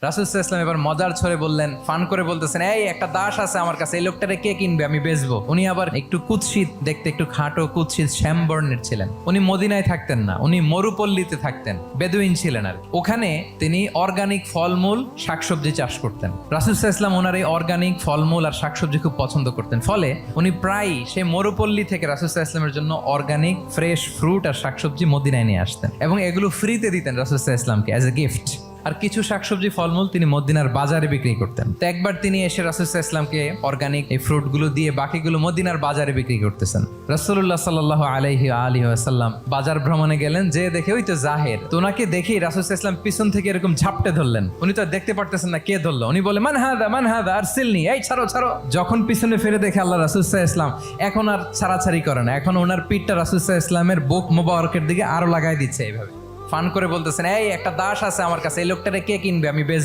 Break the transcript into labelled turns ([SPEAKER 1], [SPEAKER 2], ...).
[SPEAKER 1] রাসূল সাল্লাল্লাহু আলাইহি ওয়াসাল্লাম এবার মজার ছলে বললেন, ফান করে বলতেছেন, এই একটা দাস আছে আমার কাছে, এই লোকটারে কে কিনবে, আমি বেচবো। উনি আবার একটু কুৎসিত দেখতে, একটু খাটো কুৎসিত শ্যামবর্ণের ছিলেন। উনি মদিনায় থাকতেন না, উনি মরুপল্লীতে থাকতেন, বেদুইন ছিলেন আর ওখানে তিনি অর্গানিক ফলমূল শাকসবজি চাষ করতেন। রাসূল সাল্লাল্লাহু আলাইহি ওয়াসাল্লাম ওনার এই অর্গানিক ফলমূল আর শাকসবজি খুব পছন্দ করতেন, ফলে উনি প্রায়ই সেই মরুপল্লী থেকে রাসূল সাল্লাল্লাহু আলাইহি ওয়াসাল্লামের জন্য অর্গানিক ফ্রেশ ফ্রুট আর শাকসবজি মদিনায় নিয়ে আসতেন এবং এগুলো ফ্রিতে দিতেন রাসূল সাল্লাল্লাহু আলাইহি ওয়াসাল্লামকে অ্যাজ এ গিফট। আর কিছু শাকসবজি ফলমূল তিনি মদিনার বাজারে বিক্রি করতেন। তো একবার তিনি এসে রাসূল সাল্লাল্লাহু আলাইহি ওয়াসাল্লামকে অর্গানিক এই ফ্রুটগুলো দিয়ে বাকিগুলো মদিনার বাজারে বিক্রি করতেছেন। রাসূলুল্লাহ সাল্লাল্লাহু আলাইহি ওয়াসাল্লাম বাজার ভ্রমণে গেলেন, যে দেখে ওই তো জাহের, তো ওনাকে দেখেই রাসূল সাল্লাল্লাহু আলাইহি ওয়াসাল্লাম পিছন থেকে এরকম ঝাপটে ধরলেন। উনি তো আর দেখতে পারতেছেন না কে ধরলো, উনি বলে মান হাদা আরসিলনি, এই ছাড়ো ছাড়ো। যখন পিছনে ফিরে দেখে আল্লাহ, রাসূল সাল্লাল্লাহু আলাইহি ওয়াসাল্লাম এখন আর ছাড়াছাড়ি করে না, এখন ওনার পিঠটা রাসূল সাল্লাল্লাহু আলাইহি ওয়াসাল্লামের বুক মোবারকের দিকে আরো লাগাই দিচ্ছে। এইভাবে ফান করে বলতেছেন, এই একটা দাস আছে আমার কাছে, এই লোকটারে কে কিনবে, আমি বেচবো।